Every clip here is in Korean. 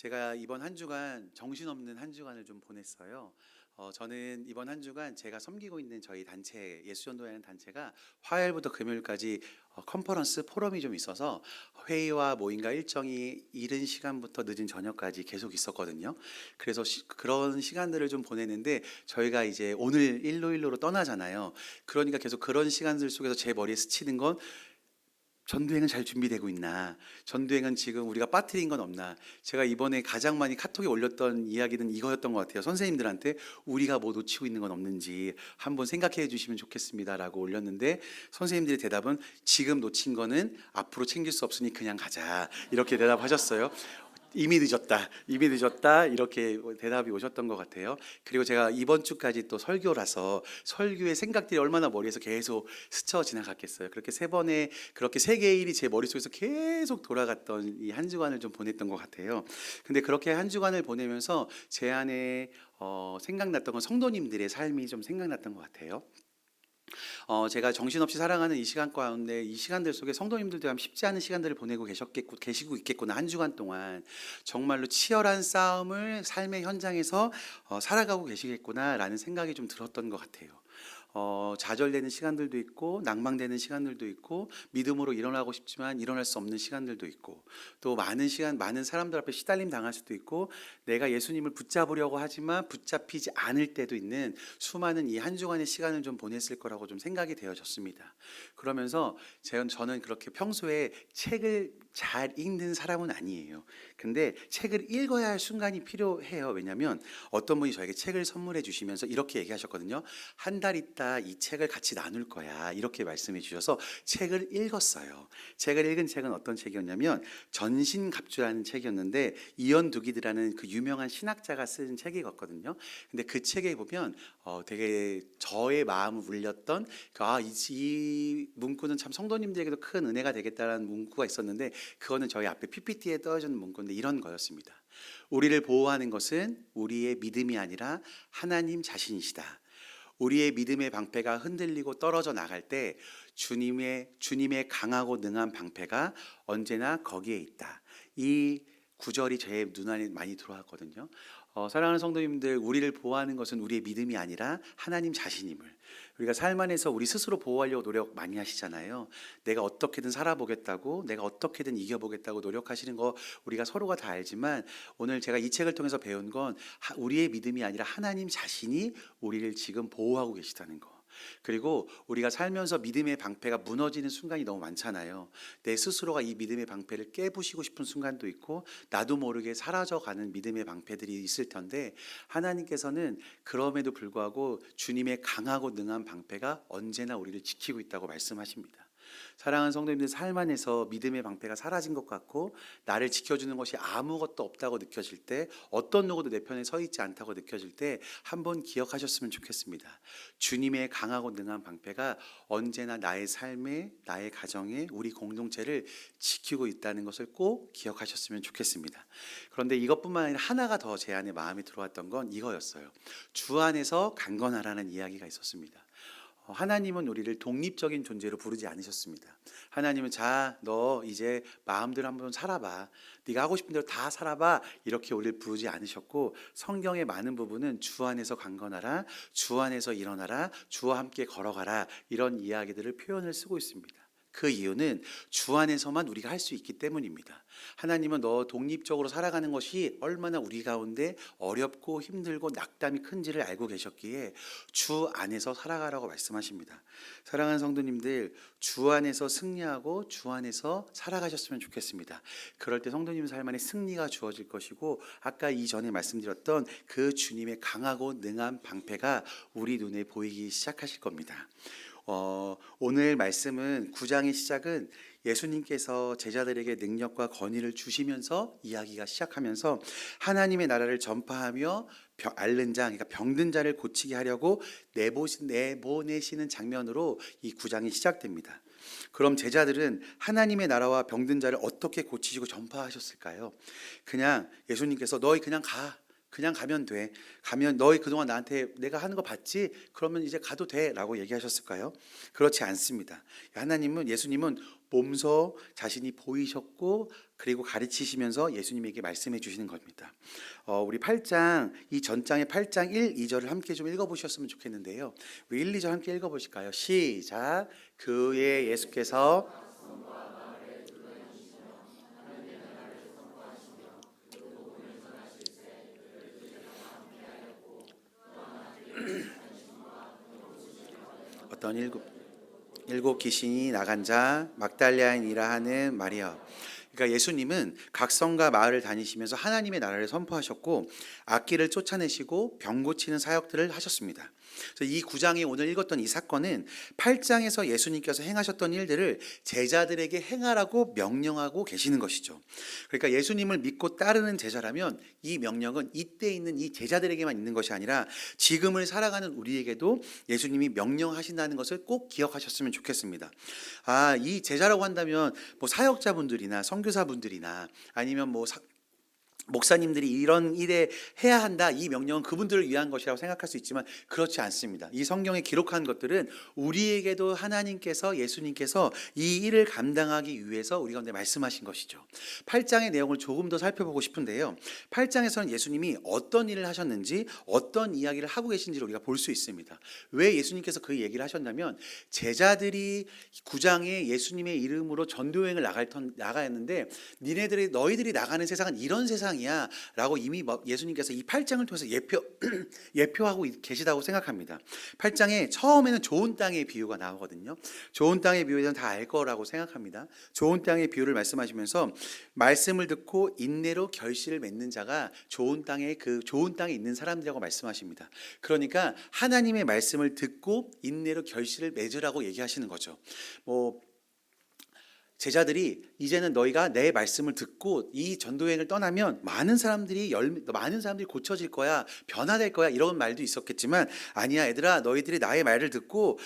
제가 이번 한 주간 정신없는 한 주간을 좀 보냈어요. 저는 이번 한 주간 제가 섬기고 있는 저희 단체 예수전도회라는 단체가 화요일부터 금요일까지 컨퍼런스 포럼이 좀 있어서 회의와 모임과 일정이 이른 시간부터 늦은 저녁까지 계속 있었거든요. 그래서 그런 시간들을 좀 보내는데 저희가 이제 오늘 일로 떠나잖아요. 그러니까 계속 그런 시간들 속에서 제 머리에 스치는 건 전도행은 잘 준비되고 있나? 전도행은 지금 우리가 빠뜨린 건 없나? 제가 이번에 가장 많이 카톡에 올렸던 이야기는 이거였던 것 같아요. 선생님들한테 우리가 뭐 놓치고 있는 건 없는지 한번 생각해 주시면 좋겠습니다라고 올렸는데 선생님들의 대답은 지금 놓친 거는 앞으로 챙길 수 없으니 그냥 가자. 이렇게 대답하셨어요. 이미 늦었다 이렇게 대답이 오셨던 것 같아요. 그리고 제가 이번 주까지 또 설교라서 설교의 생각들이 얼마나 머리에서 계속 스쳐 지나갔겠어요. 그렇게 세 번의 그렇게 세 개의 일이 제 머릿속에서 계속 돌아갔던 이 한 주간을 좀 보냈던 것 같아요. 근데 그렇게 한 주간을 보내면서 제 안에 생각났던 건 성도님들의 삶이 좀 생각났던 것 같아요. 제가 정신없이 살아가는 이 시간 가운데 이 시간들 속에 성도님들도 참 쉽지 않은 시간들을 보내고 계시고 있겠구나. 한 주간 동안 정말로 치열한 싸움을 삶의 현장에서 살아가고 계시겠구나라는 생각이 좀 들었던 것 같아요. 좌절되는 시간들도 있고 낭망되는 시간들도 있고 믿음으로 일어나고 싶지만 일어날 수 없는 시간들도 있고 또 많은 사람들 앞에 시달림 당할 수도 있고 내가 예수님을 붙잡으려고 하지만 붙잡히지 않을 때도 있는 수많은 이 한 주간의 시간을 좀 보냈을 거라고 좀 생각이 되어졌습니다. 그러면서 저는 그렇게 평소에 책을 잘 읽는 사람은 아니에요. 근데 책을 읽어야 할 순간이 필요해요. 왜냐하면 어떤 분이 저에게 책을 선물해 주시면서 이렇게 얘기하셨거든요. 한 달 있다 이 책을 같이 나눌 거야. 이렇게 말씀해 주셔서 책을 읽었어요. 책을 읽은 책은 어떤 책이었냐면 전신갑주라는 책이었는데 이언 두기드라는 그 유명한 신학자가 쓴 책이거든요. 근데 그 책에 보면 되게 저의 마음을 울렸던 이 문구는 참 성도님들에게도 큰 은혜가 되겠다라는 문구가 있었는데 그거는 저희 앞에 PPT에 떠있는 문구인데 이런 거였습니다. 우리를 보호하는 것은 우리의 믿음이 아니라 하나님 자신이시다. 우리의 믿음의 방패가 흔들리고 떨어져 나갈 때 주님의 강하고 능한 방패가 언제나 거기에 있다. 이 구절이 제 눈안에 많이 들어왔거든요. 사랑하는 성도님들, 우리를 보호하는 것은 우리의 믿음이 아니라 하나님 자신임을 우리가 삶 안에서 우리 스스로 보호하려고 노력 많이 하시잖아요. 내가 어떻게든 살아보겠다고, 내가 어떻게든 이겨보겠다고 노력하시는 거 우리가 서로가 다 알지만 오늘 제가 이 책을 통해서 배운 건 우리의 믿음이 아니라 하나님 자신이 우리를 지금 보호하고 계시다는 거. 그리고 우리가 살면서 믿음의 방패가 무너지는 순간이 너무 많잖아요. 내 스스로가 이 믿음의 방패를 깨부시고 싶은 순간도 있고 나도 모르게 사라져가는 믿음의 방패들이 있을 텐데 하나님께서는 그럼에도 불구하고 주님의 강하고 능한 방패가 언제나 우리를 지키고 있다고 말씀하십니다. 사랑하는 성도님들 삶 안에서 믿음의 방패가 사라진 것 같고 나를 지켜주는 것이 아무것도 없다고 느껴질 때 어떤 누구도 내 편에 서 있지 않다고 느껴질 때 한번 기억하셨으면 좋겠습니다. 주님의 강하고 능한 방패가 언제나 나의 삶에 나의 가정에 우리 공동체를 지키고 있다는 것을 꼭 기억하셨으면 좋겠습니다. 그런데 이것뿐만 아니라 하나가 더 제 안에 마음에 들어왔던 건 이거였어요. 주 안에서 강건하라는 이야기가 있었습니다. 하나님은 우리를 독립적인 존재로 부르지 않으셨습니다. 하나님은 너 이제 마음대로 한번 살아봐. 네가 하고 싶은 대로 다 살아봐. 이렇게 우리를 부르지 않으셨고 성경의 많은 부분은 주 안에서 강건하라. 주 안에서 일어나라. 주와 함께 걸어가라. 이런 이야기들을 표현을 쓰고 있습니다. 그 이유는 주 안에서만 우리가 할 수 있기 때문입니다. 하나님은 너 독립적으로 살아가는 것이 얼마나 우리 가운데 어렵고 힘들고 낙담이 큰지를 알고 계셨기에 주 안에서 살아가라고 말씀하십니다. 사랑하는 성도님들, 주 안에서 승리하고 주 안에서 살아가셨으면 좋겠습니다. 그럴 때 성도님 삶 안에 승리가 주어질 것이고 아까 이전에 말씀드렸던 그 주님의 강하고 능한 방패가 우리 눈에 보이기 시작하실 겁니다. 오늘 말씀은 9장의 시작은 예수님께서 제자들에게 능력과 권위를 주시면서 이야기가 시작하면서 하나님의 나라를 전파하며 앓는 자, 그러니까 병든 자를 고치게 하려고 내보내시는 장면으로 이 9장이 시작됩니다. 그럼 제자들은 하나님의 나라와 병든 자를 어떻게 고치시고 전파하셨을까요? 그냥 예수님께서 너희 그냥 가면 돼. 가면 너희 그동안 나한테 내가 하는 거 봤지? 그러면 이제 가도 돼 라고 얘기하셨을까요? 그렇지 않습니다. 예수님은 몸소 자신이 보이셨고 그리고 가르치시면서 예수님에게 말씀해 주시는 겁니다. 우리 8장 이 전장의 8장 1, 2절을 함께 좀 읽어보셨으면 좋겠는데요. 우리 1, 2절 함께 읽어보실까요? 시작. 그의 예수께서 어떤 일곱 귀신이 나간 자 막달라인이라 하는 마리아. 그러니까 예수님은 각 성과 마을을 다니시면서 하나님의 나라를 선포하셨고 악귀를 쫓아내시고 병 고치는 사역들을 하셨습니다. 그래서 이 9장이 오늘 읽었던 이 사건은 8장에서 예수님께서 행하셨던 일들을 제자들에게 행하라고 명령하고 계시는 것이죠. 그러니까 예수님을 믿고 따르는 제자라면 이 명령은 이때 있는 이 제자들에게만 있는 것이 아니라 지금을 살아가는 우리에게도 예수님이 명령하신다는 것을 꼭 기억하셨으면 좋겠습니다. 이 제자라고 한다면 뭐 사역자분들이나 선교사분들이나 아니면 뭐 목사님들이 이런 일에 해야 한다, 이 명령은 그분들을 위한 것이라고 생각할 수 있지만 그렇지 않습니다. 이 성경에 기록한 것들은 우리에게도 하나님께서, 예수님께서 이 일을 감당하기 위해서 우리 가운데 말씀하신 것이죠. 8장의 내용을 조금 더 살펴보고 싶은데요, 8장에서는 예수님이 어떤 일을 하셨는지, 어떤 이야기를 하고 계신지를 우리가 볼 수 있습니다. 왜 예수님께서 그 얘기를 하셨냐면, 제자들이 9장에 예수님의 이름으로 전도여행을 나가야 했는데 너희들이 나가는 세상은 이런 세상이 라고 이미 예수님께서 이 8장을 통해서 예표하고 계시다고 생각합니다. 8장에 처음에는 좋은 땅의 비유가 나오거든요. 좋은 땅의 비유에 대해서는 다 알 거라고 생각합니다. 좋은 땅의 비유를 말씀하시면서 말씀을 듣고 인내로 결실을 맺는 자가 좋은 땅에 있는 사람들이라고 말씀하십니다. 그러니까 하나님의 말씀을 듣고 인내로 결실을 맺으라고 얘기하시는 거죠. 제자들이 이제는 너희가 내 말씀을 듣고 이 전도여행을 떠나면 많은 사람들이 고쳐질 거야, 변화될 거야, 이런 말도 있었겠지만 아니야 얘들아, 너희들이 나의 말을 듣고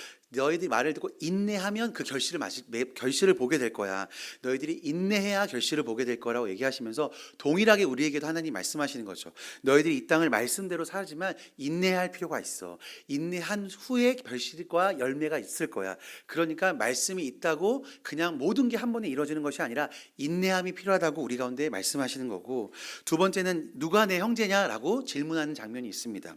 인내하면 그 결실을 보게 될 거야. 너희들이 인내해야 결실을 보게 될 거라고 얘기하시면서 동일하게 우리에게도 하나님 말씀하시는 거죠. 너희들이 이 땅을 말씀대로 살지만 인내할 필요가 있어. 인내한 후에 결실과 열매가 있을 거야. 그러니까 말씀이 있다고 그냥 모든 게 한 번에 이루어지는 것이 아니라 인내함이 필요하다고 우리 가운데 말씀하시는 거고, 두 번째는 누가 내 형제냐라고 질문하는 장면이 있습니다.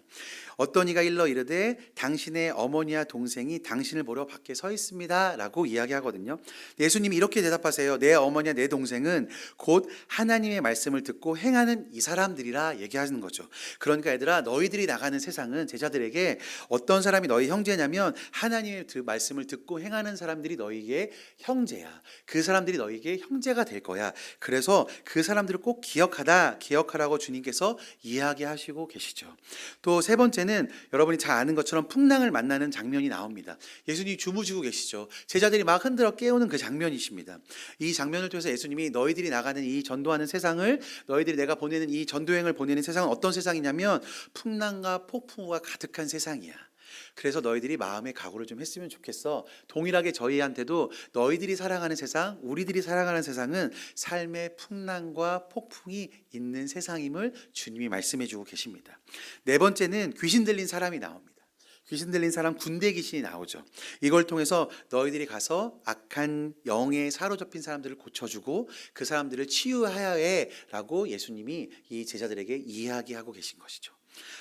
어떤 이가 일러 이르되 당신의 어머니와 동생이 당신을 보러 밖에 서 있습니다 라고 이야기하거든요. 예수님이 이렇게 대답하세요. 내 어머니와 내 동생은 곧 하나님의 말씀을 듣고 행하는 이 사람들이라 얘기하는 거죠. 그러니까 얘들아, 너희들이 나가는 세상은 제자들에게 어떤 사람이 너희 형제냐면 하나님의 말씀을 듣고 행하는 사람들이 너희에게 형제야. 그 사람들이 너희에게 형제가 될 거야. 그래서 그 사람들을 꼭 기억하라고 주님께서 이야기하시고 계시죠. 또 세 번째는 여러분이 잘 아는 것처럼 풍랑을 만나는 장면이 나옵니다. 예수님이 주무시고 계시죠. 제자들이 막 흔들어 깨우는 그 장면이십니다. 이 장면을 통해서 예수님이 너희들이 나가는 이 전도하는 세상을, 너희들이 내가 보내는 이 전도여행을 보내는 세상은 어떤 세상이냐면 풍랑과 폭풍우가 가득한 세상이야. 그래서 너희들이 마음의 각오를 좀 했으면 좋겠어. 동일하게 저희한테도 너희들이 살아가는 세상, 우리들이 살아가는 세상은 삶의 풍랑과 폭풍이 있는 세상임을 주님이 말씀해 주고 계십니다. 네 번째는 귀신 들린 사람이 나옵니다. 귀신 들린 사람, 군대 귀신이 나오죠. 이걸 통해서 너희들이 가서 악한 영에 사로잡힌 사람들을 고쳐주고 그 사람들을 치유해야 해라고 예수님이 이 제자들에게 이야기하고 계신 것이죠.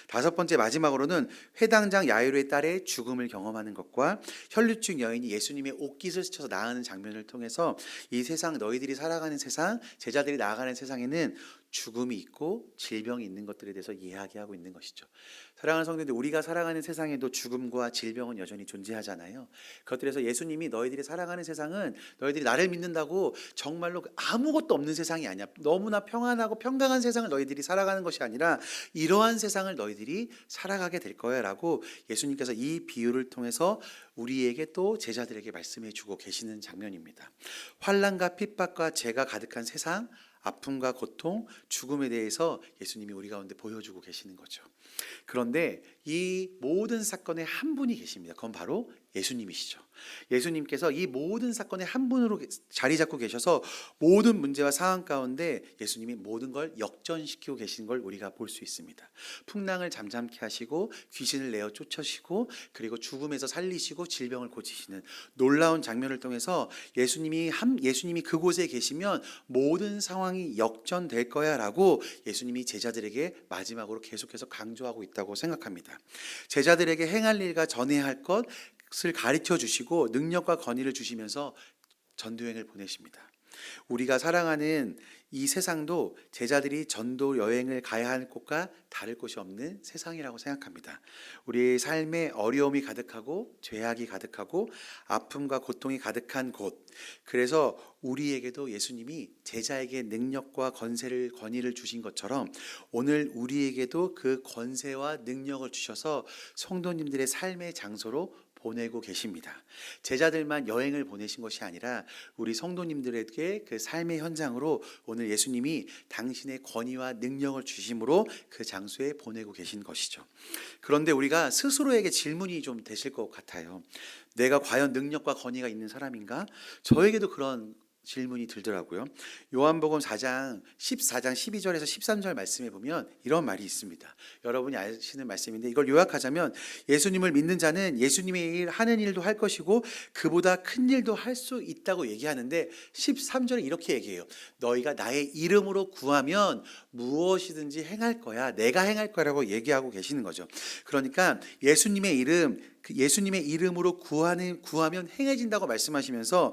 다섯 번째, 마지막으로는 회당장 야이로의 딸의 죽음을 경험하는 것과 혈루증 여인이 예수님의 옷깃을 스쳐서 나가는 장면을 통해서 이 세상, 너희들이 살아가는 세상, 제자들이 나아가는 세상에는 죽음이 있고 질병이 있는 것들에 대해서 이야기하고 있는 것이죠. 사랑하는 성도님들, 우리가 살아가는 세상에도 죽음과 질병은 여전히 존재하잖아요. 그것들에서 예수님이 너희들이 살아가는 세상은 너희들이 나를 믿는다고 정말로 아무것도 없는 세상이 아니야. 너무나 평안하고 평강한 세상을 너희들이 살아가는 것이 아니라 이러한 세상을 너희들이 살아가게 될 거야 라고 예수님께서 이 비유를 통해서 우리에게 또 제자들에게 말씀해 주고 계시는 장면입니다. 환난과 핍박과 죄가 가득한 세상, 아픔과 고통, 죽음에 대해서 예수님이 우리 가운데 보여주고 계시는 거죠. 그런데 이 모든 사건에 한 분이 계십니다. 그건 바로 예수님이시죠. 예수님께서 이 모든 사건의 한 분으로 자리 잡고 계셔서 모든 문제와 상황 가운데 예수님이 모든 걸 역전시키고 계시는 걸 우리가 볼 수 있습니다. 풍랑을 잠잠케 하시고 귀신을 내어 쫓으시고 그리고 죽음에서 살리시고 질병을 고치시는 놀라운 장면을 통해서 예수님이 그곳에 계시면 모든 상황이 역전될 거야라고 예수님이 제자들에게 마지막으로 계속해서 강조하고 있다고 생각합니다. 제자들에게 행할 일과 전해야 할 것을 가르쳐 주시고 능력과 권위를 주시면서 전도여행을 보내십니다. 우리가 사랑하는 이 세상도 제자들이 전도 여행을 가야 할 곳과 다를 곳이 없는 세상이라고 생각합니다. 우리의 삶에 어려움이 가득하고 죄악이 가득하고 아픔과 고통이 가득한 곳, 그래서 우리에게도 예수님이 제자에게 능력과 권위를 주신 것처럼 오늘 우리에게도 그 권세와 능력을 주셔서 성도님들의 삶의 장소로 보내고 계십니다. 제자들만 여행을 보내신 것이 아니라 우리 성도님들에게 그 삶의 현장으로 오늘 예수님이 당신의 권위와 능력을 주심으로 그 장소에 보내고 계신 것이죠. 그런데 우리가 스스로에게 질문이 좀 되실 것 같아요. 내가 과연 능력과 권위가 있는 사람인가? 저에게도 그런 질문이 들더라고요. 요한복음 4장 12절에서 13절 말씀에 보면 이런 말이 있습니다. 여러분이 아시는 말씀인데 이걸 요약하자면 예수님을 믿는 자는 예수님의 일 하는 일도 할 것이고 그보다 큰 일도 할 수 있다고 얘기하는데 13절에 이렇게 얘기해요. 너희가 나의 이름으로 구하면 무엇이든지 행할 거야. 내가 행할 거라고 얘기하고 계시는 거죠. 그러니까 예수님의 이름으로 구하면 행해진다고 말씀하시면서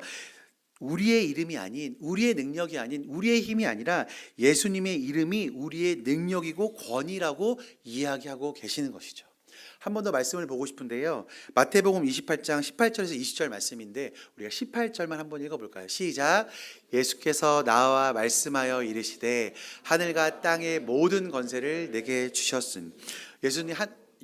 우리의 이름이 아닌, 우리의 능력이 아닌, 우리의 힘이 아니라 예수님의 이름이 우리의 능력이고 권위라고 이야기하고 계시는 것이죠. 한 번 더 말씀을 보고 싶은데요. 마태복음 28장 18절에서 20절 말씀인데 우리가 18절만 한번 읽어볼까요? 시작. 예수께서 나와 말씀하여 이르시되 하늘과 땅의 모든 권세를 내게 주셨으니 예수님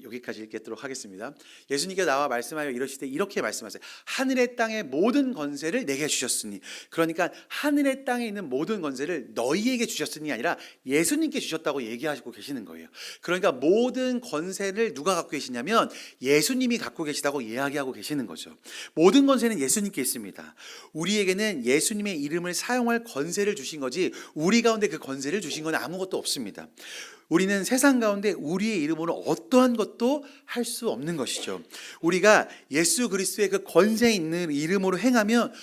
여기까지 읽도록 하겠습니다. 예수님께서 나와 말씀하여 이러시되 이렇게 말씀하세요. 하늘의 땅의 모든 권세를 내게 주셨으니, 그러니까 하늘의 땅에 있는 모든 권세를 너희에게 주셨으니 아니라 예수님께 주셨다고 얘기하시고 계시는 거예요. 그러니까 모든 권세를 누가 갖고 계시냐면 예수님이 갖고 계시다고 이야기하고 계시는 거죠. 모든 권세는 예수님께 있습니다. 우리에게는 예수님의 이름을 사용할 권세를 주신 거지 우리 가운데 그 권세를 주신 건 아무것도 없습니다. 우리는 세상 가운데 우리의 이름으로 어떠한 것도 할 수 없는 것이죠. 우리가 예수 그리스도의 그 권세 있는 이름으로 행하면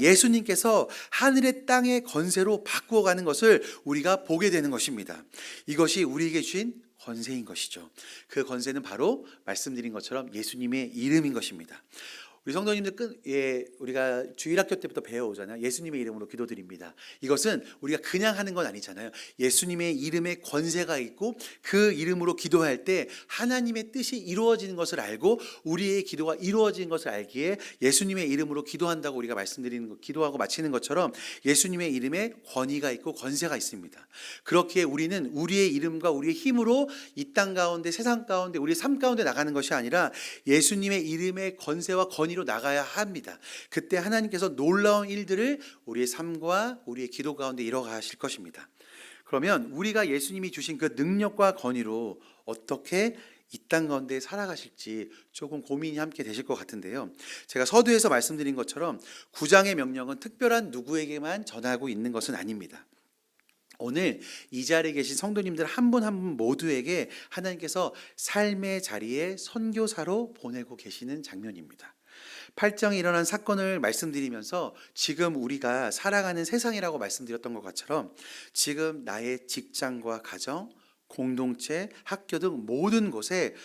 예수님께서 하늘의 땅의 권세로 바꾸어 가는 것을 우리가 보게 되는 것입니다. 이것이 우리에게 주신 권세인 것이죠. 그 권세는 바로 말씀드린 것처럼 예수님의 이름인 것입니다. 우리 성도님들 우리가 주일학교 때부터 배워오잖아요. 예수님의 이름으로 기도드립니다. 이것은 우리가 그냥 하는 건 아니잖아요. 예수님의 이름에 권세가 있고 그 이름으로 기도할 때 하나님의 뜻이 이루어지는 것을 알고 우리의 기도가 이루어지는 것을 알기에 예수님의 이름으로 기도한다고 우리가 기도하고 마치는 것처럼 예수님의 이름에 권위가 있고 권세가 있습니다. 그렇기에 우리는 우리의 이름과 우리의 힘으로 이 땅 가운데 세상 가운데 우리의 삶 가운데 나가는 것이 아니라 예수님의 이름의 권세와 권위로 나가야 합니다. 그때 하나님께서 놀라운 일들을 우리의 삶과 우리의 기도 가운데 이뤄가실 것입니다. 그러면 우리가 예수님이 주신 그 능력과 권위로 어떻게 이 땅 가운데 살아가실지 조금 고민이 함께 되실 것 같은데요. 제가 서두에서 말씀드린 것처럼 구장의 명령은 특별한 누구에게만 전하고 있는 것은 아닙니다. 오늘 이 자리에 계신 성도님들 한 분 한 분 모두에게 하나님께서 삶의 자리에 선교사로 보내고 계시는 장면입니다. 8장에 일어난 사건을 말씀드리면서 지금 우리가 살아가는 세상이라고 말씀드렸던 것 같처럼 지금 나의 직장과 가정, 공동체, 학교 등 모든 곳에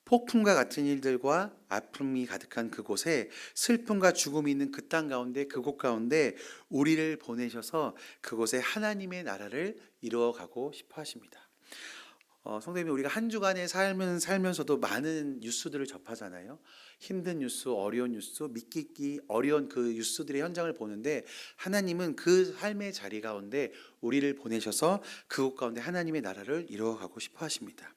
폭풍과 같은 일들과 아픔이 가득한 그곳에 슬픔과 죽음이 있는 그 땅 가운데 그곳 가운데 우리를 보내셔서 그곳에 하나님의 나라를 이루어가고 싶어 하십니다. 성도님이 우리가 한 주간에 살면서도 많은 뉴스들을 접하잖아요. 힘든 뉴스, 어려운 뉴스, 믿기 어려운 그 뉴스들의 현장을 보는데 하나님은 그 삶의 자리 가운데 우리를 보내셔서 그곳 가운데 하나님의 나라를 이루어가고 싶어 하십니다.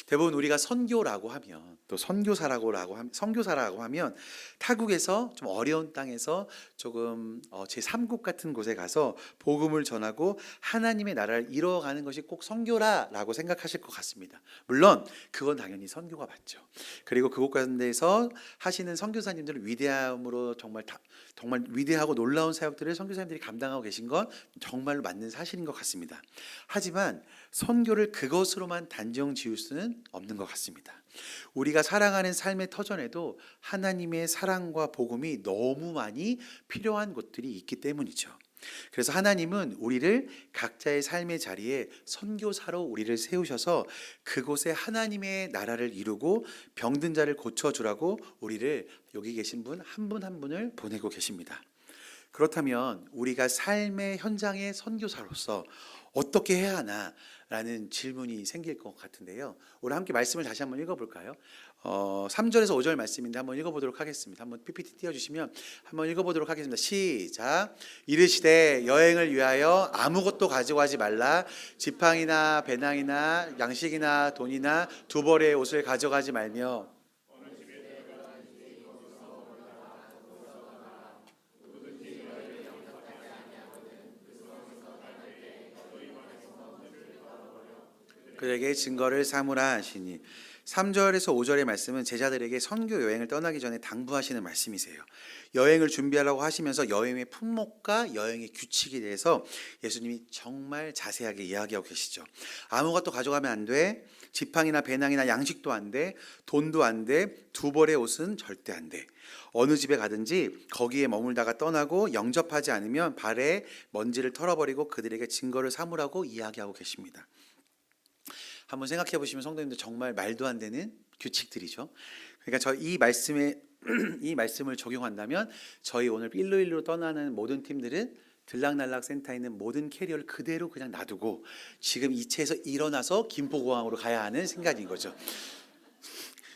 대부분 우리가 선교라고 하면 또 선교사라고 하면 타국에서 좀 어려운 땅에서 조금 제3국 같은 곳에 가서 복음을 전하고 하나님의 나라를 이뤄가는 것이 꼭 선교라라고 생각하실 것 같습니다. 물론 그건 당연히 선교가 맞죠. 그리고 그곳 가운데서 하시는 선교사님들은 위대함으로 정말 위대하고 놀라운 사역들을 선교사님들이 감당하고 계신 건 정말로 맞는 사실인 것 같습니다. 하지만 선교를 그것으로만 단정 지을 수는 없는 것 같습니다. 우리가 살아가는 삶의 터전에도 하나님의 사랑과 복음이 너무 많이 필요한 곳들이 있기 때문이죠. 그래서 하나님은 우리를 각자의 삶의 자리에 선교사로 우리를 세우셔서 그곳에 하나님의 나라를 이루고 병든 자를 고쳐주라고 우리를 여기 계신 분 한 분 한 분을 보내고 계십니다. 그렇다면 우리가 삶의 현장의 선교사로서 어떻게 해야 하나라는 질문이 생길 것 같은데요. 우리 함께 말씀을 다시 한번 읽어볼까요? 3절에서 5절 말씀인데 한번 읽어보도록 하겠습니다. 한번 PPT 띄워주시면 한번 읽어보도록 하겠습니다. 시작. 이르시되 여행을 위하여 아무것도 가져가지 말라. 지팡이나 배낭이나 양식이나 돈이나 두 벌의 옷을 가져가지 말며 그에게 증거를 삼으라 하시니 3절에서 5절의 말씀은 제자들에게 선교 여행을 떠나기 전에 당부하시는 말씀이세요. 여행을 준비하라고 하시면서 여행의 품목과 여행의 규칙에 대해서 예수님이 정말 자세하게 이야기하고 계시죠. 아무것도 가져가면 안 돼. 지팡이나 배낭이나 양식도 안 돼. 돈도 안 돼. 두 벌의 옷은 절대 안 돼. 어느 집에 가든지 거기에 머물다가 떠나고 영접하지 않으면 발에 먼지를 털어버리고 그들에게 증거를 삼으라고 이야기하고 계십니다. 한번 생각해 보시면 성도님들 정말 말도 안 되는 규칙들이죠. 그러니까 이 말씀을 적용한다면 저희 오늘 일로일로 떠나는 모든 팀들은 들락날락 센터에 있는 모든 캐리어를 그대로 그냥 놔두고 지금 이체에서 일어나서 김포공항으로 가야 하는 생각인 거죠.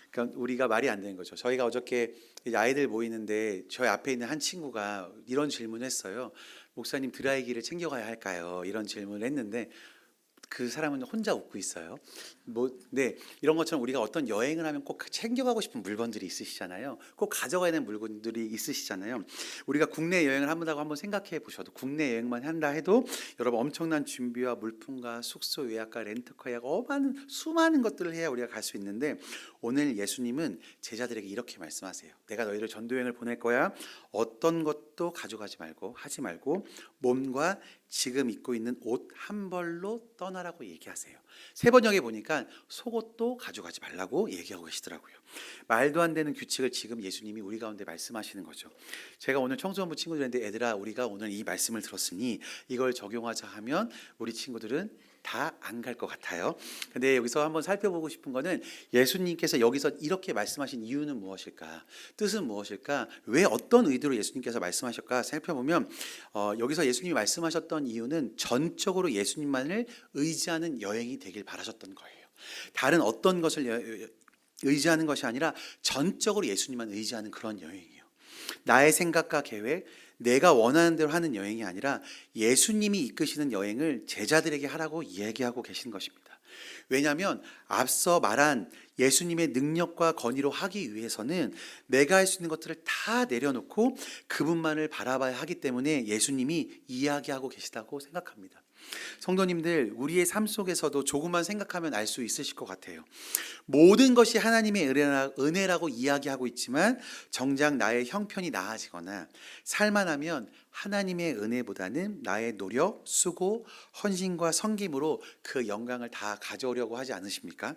그러니까 우리가 말이 안 되는 거죠. 저희가 어저께 아이들 모이는데 저희 앞에 있는 한 친구가 이런 질문을 했어요. 목사님 드라이기를 챙겨가야 할까요? 이런 질문을 했는데 그 사람은 혼자 웃고 있어요. 네, 이런 것처럼 우리가 어떤 여행을 하면 꼭 챙겨가고 싶은 물건들이 있으시잖아요. 꼭 가져가야 되는 물건들이 있으시잖아요. 우리가 국내 여행을 한번 생각해 보셔도 국내 여행만 한다 해도 여러분 엄청난 준비와 물품과 숙소 예약과 렌터카 예약 수많은 것들을 해야 우리가 갈 수 있는데 오늘 예수님은 제자들에게 이렇게 말씀하세요. 내가 너희를 전도 여행을 보낼 거야. 어떤 것도 가져가지 말고 하지 말고 몸과 지금 입고 있는 옷 한 벌로 떠나라고 얘기하세요. 세 번역에 보니까 속옷도 가져가지 말라고 얘기하고 계시더라고요. 말도 안 되는 규칙을 지금 예수님이 우리 가운데 말씀하시는 거죠. 제가 오늘 청소년부 친구들한테 애들아 우리가 오늘 이 말씀을 들었으니 이걸 적용하자 하면 우리 친구들은 다 안 갈 것 같아요. 근데 여기서 한번 살펴보고 싶은 거는 예수님께서 여기서 이렇게 말씀하신 이유는 무엇일까? 뜻은 무엇일까? 왜 어떤 의도로 예수님께서 말씀하셨까? 살펴보면 여기서 예수님이 말씀하셨던 이유는 전적으로 예수님만을 의지하는 여행이 되길 바라셨던 거예요. 다른 어떤 것을 의지하는 것이 아니라 전적으로 예수님만 의지하는 그런 여행이에요. 나의 생각과 계획, 내가 원하는 대로 하는 여행이 아니라 예수님이 이끄시는 여행을 제자들에게 하라고 이야기하고 계신 것입니다. 왜냐하면 앞서 말한 예수님의 능력과 권위로 하기 위해서는 내가 할 수 있는 것들을 다 내려놓고 그분만을 바라봐야 하기 때문에 예수님이 이야기하고 계시다고 생각합니다. 성도님들, 우리의 삶 속에서도 조금만 생각하면 알 수 있으실 것 같아요. 모든 것이 하나님의 은혜라고 이야기하고 있지만 정작 나의 형편이 나아지거나 살만하면 하나님의 은혜보다는 나의 노력, 수고, 헌신과 섬김으로 그 영광을 다 가져오려고 하지 않으십니까?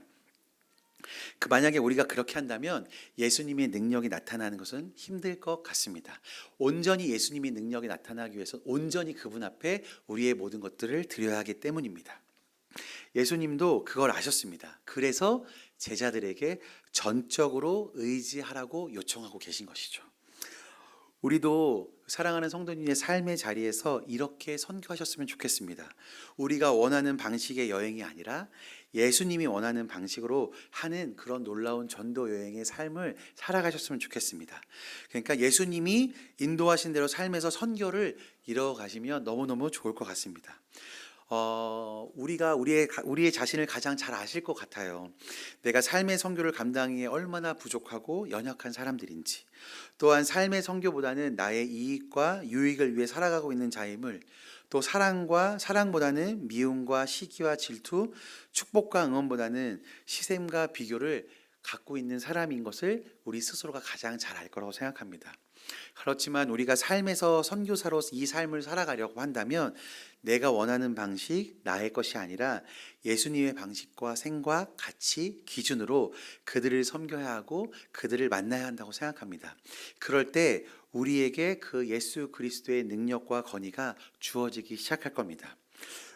만약에 우리가 그렇게 한다면 예수님의 능력이 나타나는 것은 힘들 것 같습니다. 온전히 예수님의 능력이 나타나기 위해서 온전히 그분 앞에 우리의 모든 것들을 드려야 하기 때문입니다. 예수님도 그걸 아셨습니다. 그래서 제자들에게 전적으로 의지하라고 요청하고 계신 것이죠. 우리도 사랑하는 성도님의 삶의 자리에서 이렇게 선교하셨으면 좋겠습니다. 우리가 원하는 방식의 여행이 아니라 예수님이 원하는 방식으로 하는 그런 놀라운 전도 여행의 삶을 살아가셨으면 좋겠습니다. 그러니까 예수님이 인도하신 대로 삶에서 선교를 이뤄가시면 너무너무 좋을 것 같습니다. 우리가 우리의 자신을 가장 잘 아실 것 같아요. 내가 삶의 선교를 감당하기에 얼마나 부족하고 연약한 사람들인지, 또한 삶의 선교보다는 나의 이익과 유익을 위해 살아가고 있는 자임을, 또 사랑보다는 미움과 시기와 질투, 축복과 응원보다는 시샘과 비교를 갖고 있는 사람인 것을 우리 스스로가 가장 잘 알 거라고 생각합니다. 그렇지만 우리가 삶에서 선교사로 이 삶을 살아가려고 한다면 내가 원하는 방식, 나의 것이 아니라 예수님의 방식과 생각, 가치, 기준으로 그들을 섬겨야 하고 그들을 만나야 한다고 생각합니다. 그럴 때 우리에게 그 예수 그리스도의 능력과 권위가 주어지기 시작할 겁니다.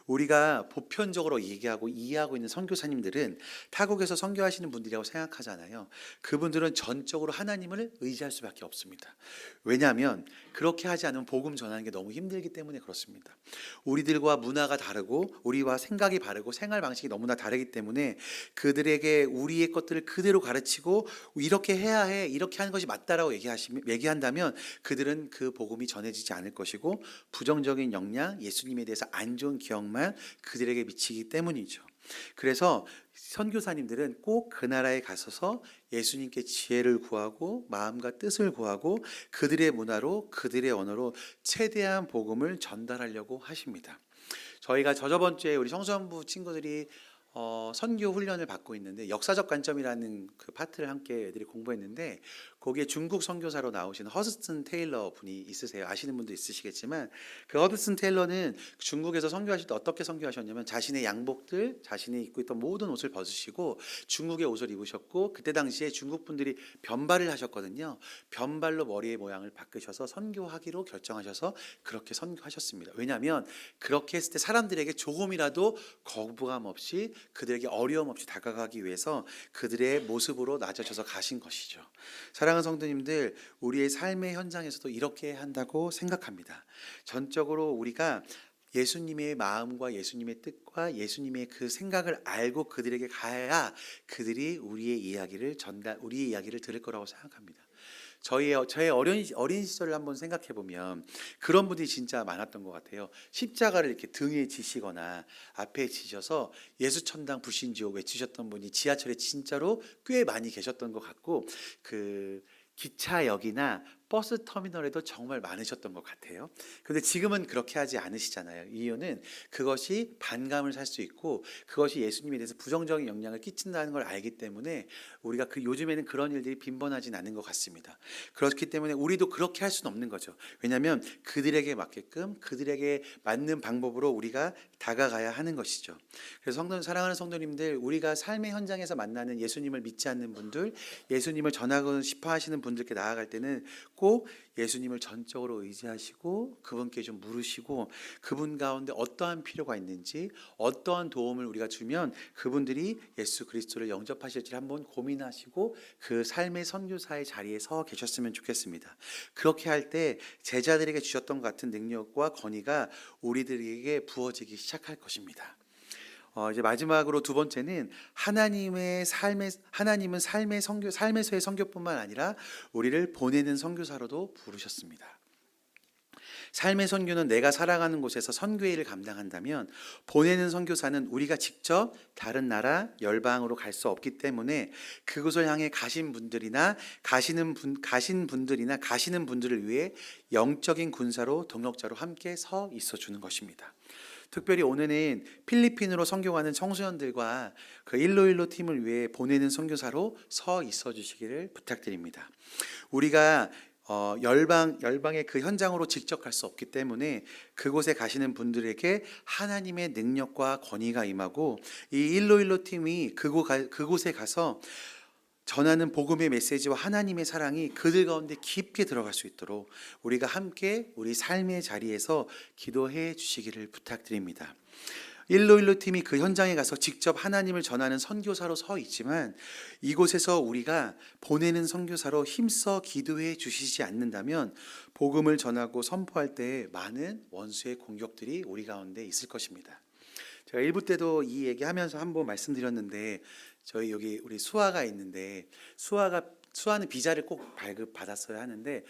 우리가 보편적으로 얘기하고 이해하고 있는 선교사님들은 타국에서 선교하시는 분들이라고 생각하잖아요. 그분들은 전적으로 하나님을 의지할 수밖에 없습니다. 왜냐하면 그렇게 하지 않으면 복음 전하는 게 너무 힘들기 때문에 그렇습니다. 우리들과 문화가 다르고 우리와 생각이 다르고 생활 방식이 너무나 다르기 때문에 그들에게 우리의 것들을 그대로 가르치고 이렇게 해야 해, 이렇게 하는 것이 맞다라고 얘기한다면 그들은 그 복음이 전해지지 않을 것이고 부정적인 영향, 예수님에 대해서 안 좋은 기억만 그들에게 미치기 때문이죠. 그래서 선교사님들은 꼭 그 나라에 가서서 예수님께 지혜를 구하고 마음과 뜻을 구하고 그들의 문화로 그들의 언어로 최대한 복음을 전달하려고 하십니다. 저희가 저번 주에 우리 성수원부 친구들이 선교 훈련을 받고 있는데 역사적 관점이라는 그 파트를 함께 애들이 공부했는데 거기에 중국 선교사로 나오신 허드슨 테일러 분이 있으세요. 아시는 분도 있으시겠지만 그 허드슨 테일러는 중국에서 선교하실 때 어떻게 선교하셨냐면 자신의 양복들, 자신이 입고 있던 모든 옷을 벗으시고 중국의 옷을 입으셨고 그때 당시에 중국 분들이 변발을 하셨거든요. 변발로 머리의 모양을 바꾸셔서 선교하기로 결정하셔서 그렇게 선교하셨습니다. 왜냐하면 그렇게 했을 때 사람들에게 조금이라도 거부감 없이 그들에게 어려움 없이 다가가기 위해서 그들의 모습으로 낮아져서 가신 것이죠. 사랑하는 성도님들, 우리의 삶의 현장에서도 이렇게 한다고 생각합니다. 전적으로 우리가 예수님의 마음과 예수님의 뜻과 예수님의 그 생각을 알고 그들에게 가야 그들이 우리의 이야기를 들을 거라고 생각합니다. 저의 어린 시절을 한번 생각해 보면 그런 분들이 진짜 많았던 것 같아요. 십자가를 이렇게 등에 지시거나 앞에 지셔서 예수천당 불신지옥 외치셨던 분이 지하철에 진짜로 꽤 많이 계셨던 것 같고 그 기차역이나 버스 터미널에도 정말 많으셨던 것 같아요. 그런데 지금은 그렇게 하지 않으시잖아요. 이유는 그것이 반감을 살 수 있고 그것이 예수님에 대해서 부정적인 영향을 끼친다는 걸 알기 때문에 우리가 요즘에는 그런 일들이 빈번하진 않은 것 같습니다. 그렇기 때문에 우리도 그렇게 할 수는 없는 거죠. 왜냐하면 그들에게 맞게끔 그들에게 맞는 방법으로 우리가 다가가야 하는 것이죠. 그래서 사랑하는 성도님들, 우리가 삶의 현장에서 만나는 예수님을 믿지 않는 분들, 예수님을 전하고 싶어 하시는 분들께 나아갈 때는 꼭 예수님을 전적으로 의지하시고 그분께 좀 물으시고 그분 가운데 어떠한 필요가 있는지 어떠한 도움을 우리가 주면 그분들이 예수 그리스도를 영접하실지 한번 고민하시고 그 삶의 선교사의 자리에 서 계셨으면 좋겠습니다. 그렇게 할 때 제자들에게 주셨던 것 같은 능력과 권위가 우리들에게 부어지기 시작할 것입니다. 이제 마지막으로 두 번째는 하나님은 삶에서의 선교뿐만 아니라 우리를 보내는 선교사로도 부르셨습니다. 삶의 선교는 내가 살아가는 곳에서 선교의 일을 감당한다면 보내는 선교사는 우리가 직접 다른 나라, 열방으로 갈 수 없기 때문에 그곳을 향해 가신 분들이나 가시는 분들을 위해 영적인 군사로 동역자로 함께 서 있어 주는 것입니다. 특별히 오늘은 필리핀으로 선교하는 청소년들과 그 일로일로 팀을 위해 보내는 선교사로 서 있어 주시기를 부탁드립니다. 우리가 열방의 그 현장으로 직접 갈 수 없기 때문에 그곳에 가시는 분들에게 하나님의 능력과 권위가 임하고 이 일로일로 팀이 그곳에 가서 전하는 복음의 메시지와 하나님의 사랑이 그들 가운데 깊게 들어갈 수 있도록 우리가 함께 우리 삶의 자리에서 기도해 주시기를 부탁드립니다. 일로일로 팀이 그 현장에 가서 직접 하나님을 전하는 선교사로 서 있지만 이곳에서 우리가 보내는 선교사로 힘써 기도해 주시지 않는다면 복음을 전하고 선포할 때 많은 원수의 공격들이 우리 가운데 있을 것입니다. 제가 1부 때도 이 얘기하면서 한번 말씀드렸는데 저희 여기 우리 수아가 있는데 수아는 비자를 꼭 발급받았어야 하는데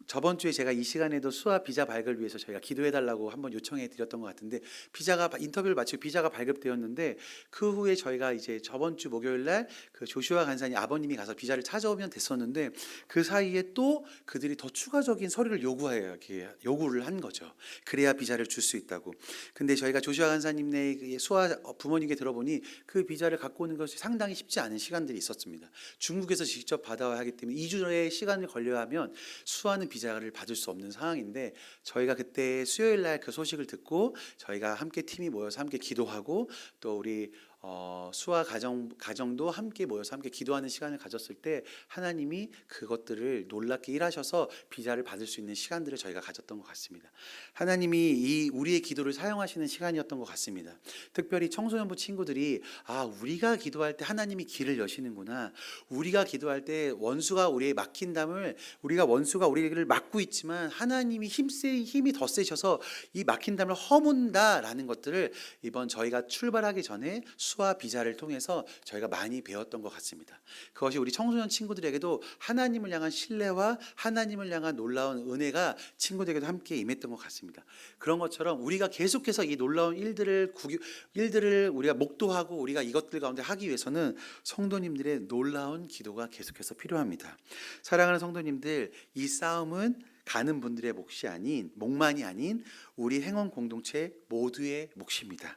저번 주에 제가 이 시간에도 수아 비자 발급을 위해서 저희가 기도해 달라고 한번 요청해 드렸던 것 같은데, 비자가 인터뷰를 마치고 비자가 발급되었는데, 그 후에 저희가 이제 저번 주 목요일 날 그 조슈아 간사님 아버님이 가서 비자를 찾아오면 됐었는데, 그 사이에 또 그들이 더 추가적인 서류를 요구를 한 거죠. 그래야 비자를 줄 수 있다고. 근데 저희가 조슈아 간사님네 수아 부모님께 들어보니 그 비자를 갖고 오는 것이 상당히 쉽지 않은 시간들이 있었습니다. 중국에서 직접 받아와야 하기 때문에 2주의 시간을 걸려야 하면 수아는 비자를 받을 수 없는 상황인데, 저희가 그때 수요일 날 그 소식을 듣고 저희가 함께 팀이 모여서 함께 기도하고, 또 우리 수아 가정도 함께 모여서 함께 기도하는 시간을 가졌을 때, 하나님이 그것들을 놀랍게 일하셔서 비자를 받을 수 있는 시간들을 저희가 가졌던 것 같습니다. 하나님이 이 우리의 기도를 사용하시는 시간이었던 것 같습니다. 특별히 청소년부 친구들이 우리가 기도할 때 하나님이 길을 여시는구나, 우리가 기도할 때 원수가 우리의 막힌 담을, 원수가 우리를 막고 있지만 하나님이 힘이 더 세셔서 이 막힌 담을 허문다라는 것들을 이번 저희가 출발하기 전에 수아 비자를 통해서 저희가 많이 배웠던 것 같습니다. 그것이 우리 청소년 친구들에게도 하나님을 향한 신뢰와 하나님을 향한 놀라운 은혜가 친구들에게도 함께 임했던 것 같습니다. 그런 것처럼 우리가 계속해서 이 놀라운 일들을 우리가 목도하고 우리가 이것들 가운데 하기 위해서는 성도님들의 놀라운 기도가 계속해서 필요합니다. 사랑하는 성도님들, 이 싸움은 가는 분들의 목만이 아닌 우리 행원 공동체 모두의 몫입니다.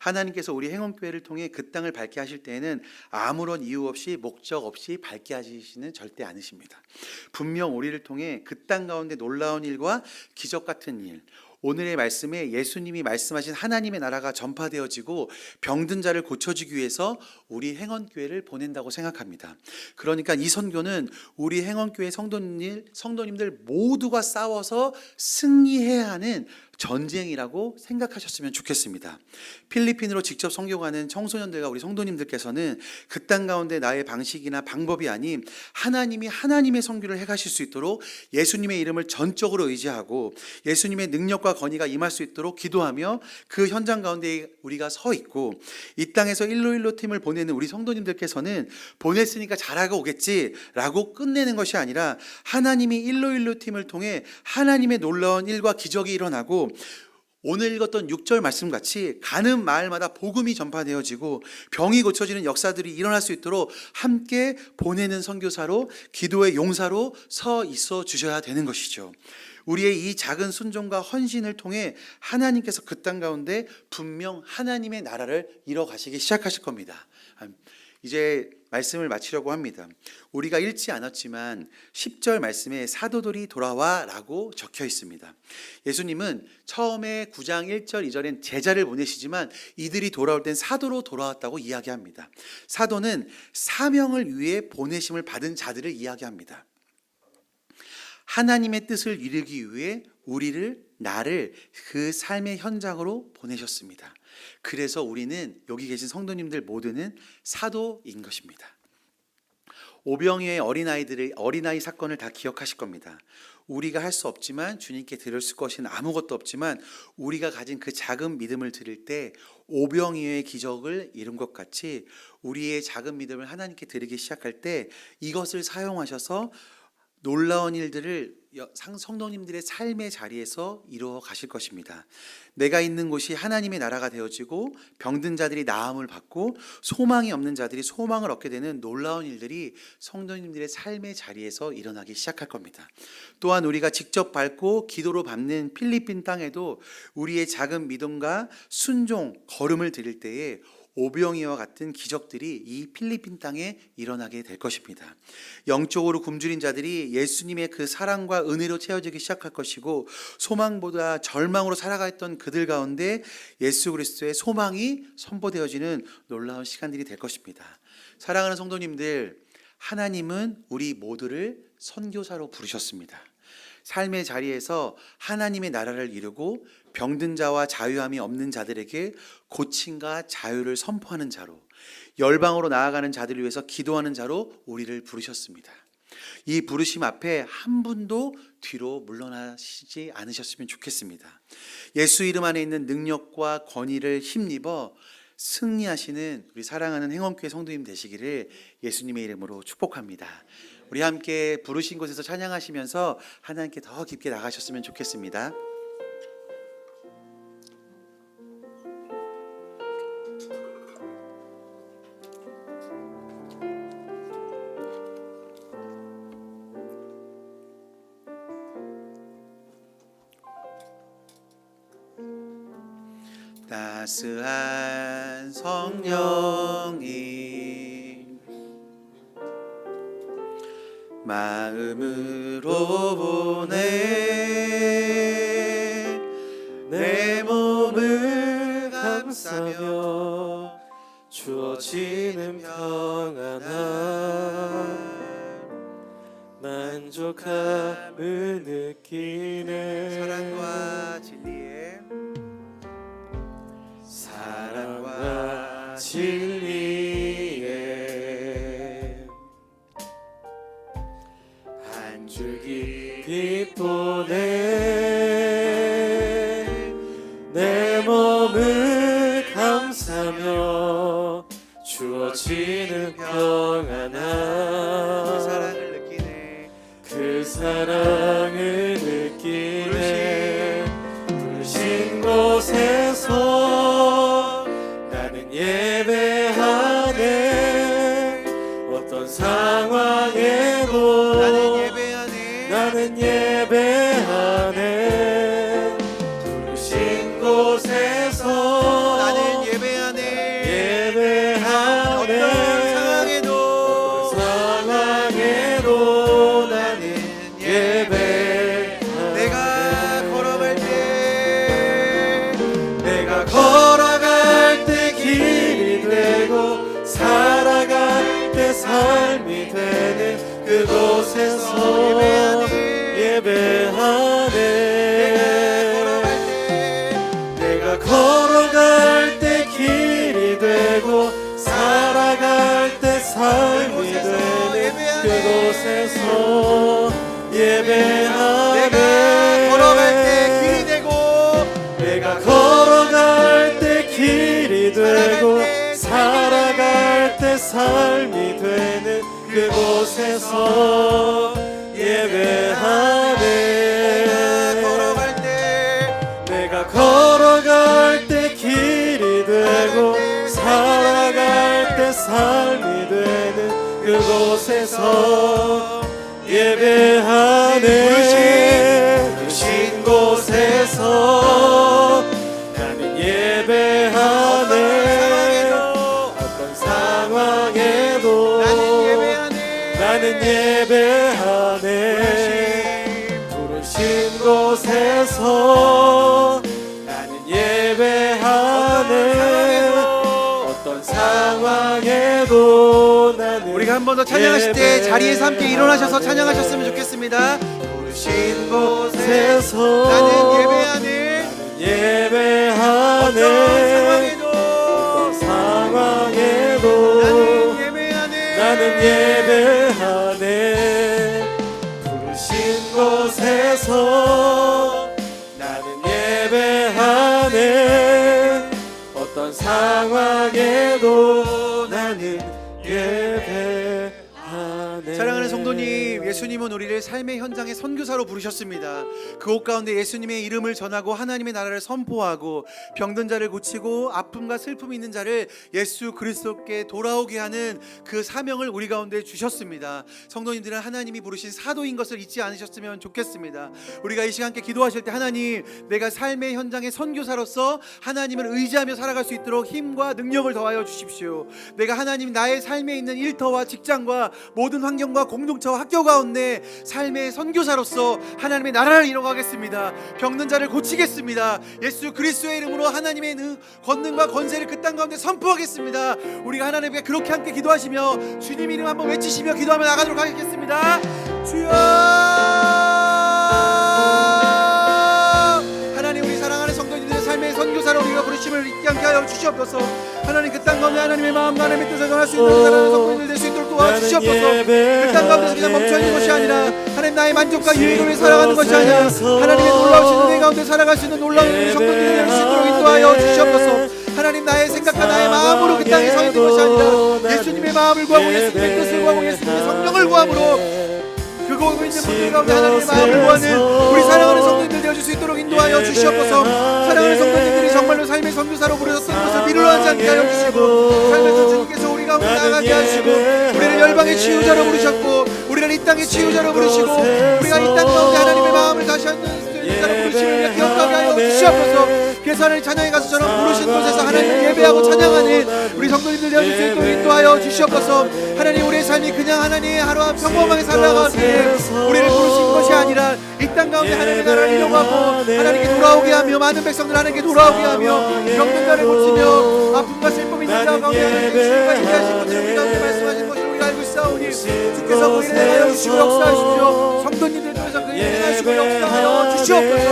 하나님께서 우리 행원교회를 통해 그 땅을 밝게 하실 때에는 아무런 이유 없이 목적 없이 밝게 하시지는 절대 않으십니다. 분명 우리를 통해 그 땅 가운데 놀라운 일과 기적 같은 일, 오늘의 말씀에 예수님이 말씀하신 하나님의 나라가 전파되어지고 병든 자를 고쳐주기 위해서 우리 행원교회를 보낸다고 생각합니다. 그러니까 이 선교는 우리 행원교회 성도님들 모두가 싸워서 승리해야 하는 전쟁이라고 생각하셨으면 좋겠습니다. 필리핀으로 직접 선교가는 청소년들과 우리 성도님들께서는 그 땅 가운데 나의 방식이나 방법이 아닌 하나님이 하나님의 선교를 해가실 수 있도록 예수님의 이름을 전적으로 의지하고 예수님의 능력과 건의가 임할 수 있도록 기도하며 그 현장 가운데 우리가 서 있고, 이 땅에서 일로일로 팀을 보내는 우리 성도님들께서는 보냈으니까 잘하고 오겠지라고 끝내는 것이 아니라 하나님이 일로일로 팀을 통해 하나님의 놀라운 일과 기적이 일어나고, 오늘 읽었던 6절 말씀같이 가는 마을마다 복음이 전파되어지고 병이 고쳐지는 역사들이 일어날 수 있도록 함께 보내는 선교사로, 기도의 용사로 서 있어 주셔야 되는 것이죠. 우리의 이 작은 순종과 헌신을 통해 하나님께서 그 땅 가운데 분명 하나님의 나라를 이뤄가시기 시작하실 겁니다. 이제 말씀을 마치려고 합니다. 우리가 읽지 않았지만 10절 말씀에 사도들이 돌아와 라고 적혀 있습니다. 예수님은 처음에 9장 1절 2절엔 제자를 보내시지만 이들이 돌아올 땐 사도로 돌아왔다고 이야기합니다. 사도는 사명을 위해 보내심을 받은 자들을 이야기합니다. 하나님의 뜻을 이루기 위해 나를 그 삶의 현장으로 보내셨습니다. 그래서 우리는, 여기 계신 성도님들 모두는 사도인 것입니다. 오병이어의 어린아이 사건을 다 기억하실 겁니다. 우리가 할 수 없지만 주님께 드릴 것은 아무것도 없지만 우리가 가진 그 작은 믿음을 드릴 때 오병이어의 기적을 이룬 것 같이 우리의 작은 믿음을 하나님께 드리기 시작할 때 이것을 사용하셔서 놀라운 일들을 성도님들의 삶의 자리에서 이루어 가실 것입니다. 내가 있는 곳이 하나님의 나라가 되어지고 병든 자들이 나음을 받고 소망이 없는 자들이 소망을 얻게 되는 놀라운 일들이 성도님들의 삶의 자리에서 일어나기 시작할 겁니다. 또한 우리가 직접 밟고 기도로 밟는 필리핀 땅에도 우리의 작은 믿음과 순종, 걸음을 드릴 때에 오병이와 같은 기적들이 이 필리핀 땅에 일어나게 될 것입니다. 영적으로 굶주린 자들이 예수님의 그 사랑과 은혜로 채워지기 시작할 것이고, 소망보다 절망으로 살아갔던 그들 가운데 예수 그리스도의 소망이 선포되어지는 놀라운 시간들이 될 것입니다. 사랑하는 성도님들, 하나님은 우리 모두를 선교사로 부르셨습니다. 삶의 자리에서 하나님의 나라를 이루고 병든 자와 자유함이 없는 자들에게 고침과 자유를 선포하는 자로, 열방으로 나아가는 자들을 위해서 기도하는 자로 우리를 부르셨습니다. 이 부르심 앞에 한 분도 뒤로 물러나시지 않으셨으면 좋겠습니다. 예수 이름 안에 있는 능력과 권위를 힘입어 승리하시는 우리 사랑하는 행원교회 성도님 되시기를 예수님의 이름으로 축복합니다. 우리 함께 부르신 곳에서 찬양하시면서 하나님께 더 깊게 나가셨으면 좋겠습니다. 따스한 성령이 마음으로 보내 내 몸을 감싸며 주어지는 평안함 만족함을 느끼네. 사랑과 진리에 한 줄기 빛 보내 내 몸을 감싸며 주어지는 평안함 그 사랑을 느끼네. 부르신 곳에서 나는 예배하네. 어떤 상황에도 나는 예배하네. 부르신 곳에서 나는 예배하네. 어떤 상황에도 나는 예배하네. 내가 걸어갈 때 길이 되고 살아갈 때 삶이 되는 그곳에서 예배하네. 내가 걸어갈 때 길이 되고 살아갈 때 삶이 되는 그곳에서 예배하네. 내가 걸어갈 때 길이 되고 살아갈 때 삶이 되는 그곳에서 예배하네. 내가 걸어갈 때 길이 되고 살아갈 때 삶이 되는 그곳에서 예배하네. 부르신 곳에서 나는 예배하네. 어떤 상황에도 나는 예배하네. 부르신 곳에서 나는 예배하네. 어떤 상황에도 나는 우리가 한 번 더 찬양하실 때 자리에서 함께 일어나셔서 찬양하셨으면 좋겠습니다. 부르신 곳에서 나는 예배하네. 예배하네. 어떤 상황에도 나는 예배하네. 부르신 곳에서 나는 예배하네. 어떤 상황에도 나는 예배하네. 사랑하는 성도님, 예수님은 우리를 삶의 현장의 선교사로 부르셨습니다. 그곳 가운데 예수님의 이름을 전하고 하나님의 나라를 선포하고 병든 자를 고치고 아픔과 슬픔이 있는 자를 예수 그리스도께 돌아오게 하는 그 사명을 우리 가운데 주셨습니다. 성도님들은 하나님이 부르신 사도인 것을 잊지 않으셨으면 좋겠습니다. 우리가 이 시간 함께 기도하실 때 하나님, 내가 삶의 현장의 선교사로서 하나님을 의지하며 살아갈 수 있도록 힘과 능력을 더하여 주십시오. 내가 하나님 나의 삶에 있는 일터와 직장과 모든 환경과 공동체와 학교 가운데 삶의 선교사로서 하나님의 나라를 이뤄가겠습니다. 병든 자를 고치겠습니다. 예수 그리스도의 이름으로 하나님의 권능과 권세를 그 땅 가운데 선포하겠습니다. 우리가 하나님께 그렇게 함께 기도하시며 주님 이름 한번 외치시며 기도하며 나가도록 하겠습니다. 주여, 하나님, 우리 사랑하는 성도님들의 삶의 선교사로 우리가 부르심을 잊지 않게 하여 주시옵소서. 하나님, 그 땅 가운데 하나님의 마음과 하나님의 뜻을 전할 수 있는 사랑하는 성도님들 될 수 있도록 도와주시옵소서. 그 땅 가운데서 그냥 멈춰있는 것이 아니라 하나님 나의 만족과 유익을 위해 살아가는 것이 아니라 하나님의 놀라우신 은혜 가운데 살아갈 수 있는 놀라운 우리 성도님들이 될 수 있도록 인도하여 주시옵소서. 하나님, 나의 생각과 나의 마음으로 그 땅에 서 있는 것이 아니라 예수님의 마음을 구하고 예수님의 뜻을 구하고 예수님의 성령을 구하고 간구함으로 그곳에 있는 분들 가운데 하나님의 마음을 구하는 우리 사랑하는 성도님들 되어줄 수 있도록 인도하여 주시옵소서. 사랑하는 성도님들이 정말로 삶의 선교사로 부르셨던 것을 미루어 하지 않게 하여 주시고, 삶에서 주님께서 우리 가운데 나가게 하시고, 우리를 열방의 치유자로 부르셨고 우리를 이 땅의 치유자로 부르시고, 우리가 이 땅 가운데 하나님의 마음을 다시 한번 치유자로 부르심을 위해 기억하게 하여 주시옵소서. 그래서 하나님 찬양에 가서처럼 부르신 곳에서 하나님을 예배하고 찬양하는 우리 성도님들 되어줄 수 있도록 인도하여 주시옵소서. 하나님, 우리의 삶이 그냥 하나님의 하루와 평범하게 살아가기에 우리를 부르신 것이 아니라 이 땅 가운데 하나님의 나라를 이용하고 하나님께 돌아오게 하며, 많은 백성들 하나님께 돌아오게 하며, 병든자를 고치며 아픔과 슬픔 있는 자 가운데 하나님의 치유까지 하신 것을 우리 가운데 말씀하신 것을 우리가 알고 있사오니 주께서 우리를 행하여 주시고 역사하십시오. 성도님들 중에서 그 일을 행하시고 역사하여 주시옵소서.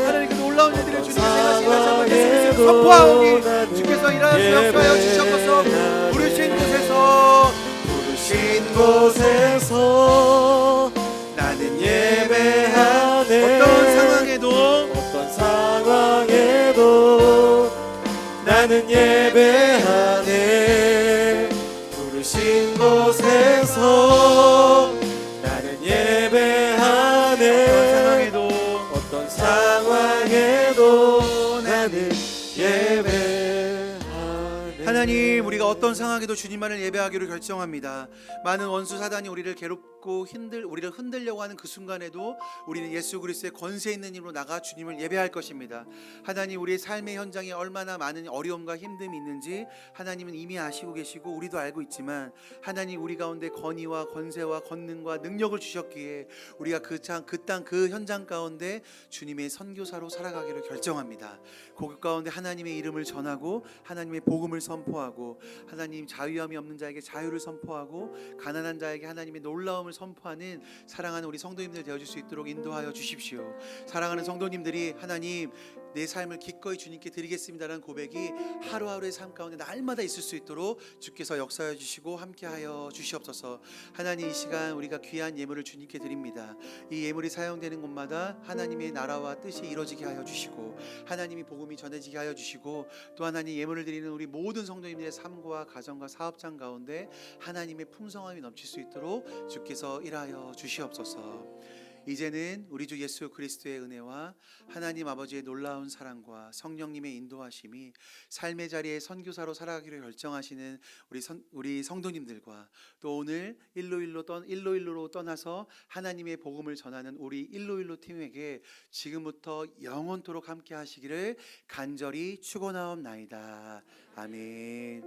하나님, 그 놀라운 일들을 주님께서 행하시기 다시 한번 예수님께서 선포하오니 주께서 일하여 역사하여 주시옵소서. 부르신 곳에서 나는 예배하네. 어떤 상황에도 나는 예배하네. 부르신 곳에서 나는 예배하네. 어떤 상황에도 나는 예배하네. 하나님, 우리가 어떤 상황에도 주님만을 예배하기로 결정합니다. 많은 원수 사단이 우리를 괴롭고 우리를 흔들려고 하는 그 순간에도 우리는 예수 그리스도의 권세 있는 힘으로 나가 주님을 예배할 것입니다. 하나님, 우리의 삶의 현장에 얼마나 많은 어려움과 힘듦이 있는지 하나님은 이미 아시고 계시고 우리도 알고 있지만, 하나님, 우리 가운데 권위와 권세와 권능과 능력을 주셨기에 우리가 그 현장 가운데 주님의 선교사로 살아가기로 결정합니다. 그 가운데 하나님의 이름을 전하고 하나님의 복음을 선포하고, 하나님, 자유함이 없는 자에게 자유를 선포하고 가난한 자에게 하나님의 놀라움을 선포하는 사랑하는 우리 성도님들 되어줄 수 있도록 인도하여 주십시오. 사랑하는 성도님들이 하나님, 내 삶을 기꺼이 주님께 드리겠습니다라는 고백이 하루하루의 삶 가운데 날마다 있을 수 있도록 주께서 역사해 주시고 함께하여 주시옵소서. 하나님, 이 시간 우리가 귀한 예물을 주님께 드립니다. 이 예물이 사용되는 곳마다 하나님의 나라와 뜻이 이루어지게 하여 주시고, 하나님이 복음이 전해지게 하여 주시고, 또 하나님, 예물을 드리는 우리 모든 성도님들의 삶과 가정과 사업장 가운데 하나님의 풍성함이 넘칠 수 있도록 주께서 일하여 주시옵소서. 이제는 우리 주 예수 그리스도의 은혜와 하나님 아버지의 놀라운 사랑과 성령님의 인도하심이 삶의 자리에 선교사로 살아가기로 결정하시는 우리 성도님들과, 또 오늘 일로일로로 떠나서 하나님의 복음을 전하는 우리 일로일로 팀에게 지금부터 영원토록 함께 하시기를 간절히 축원하옵나이다. 아멘.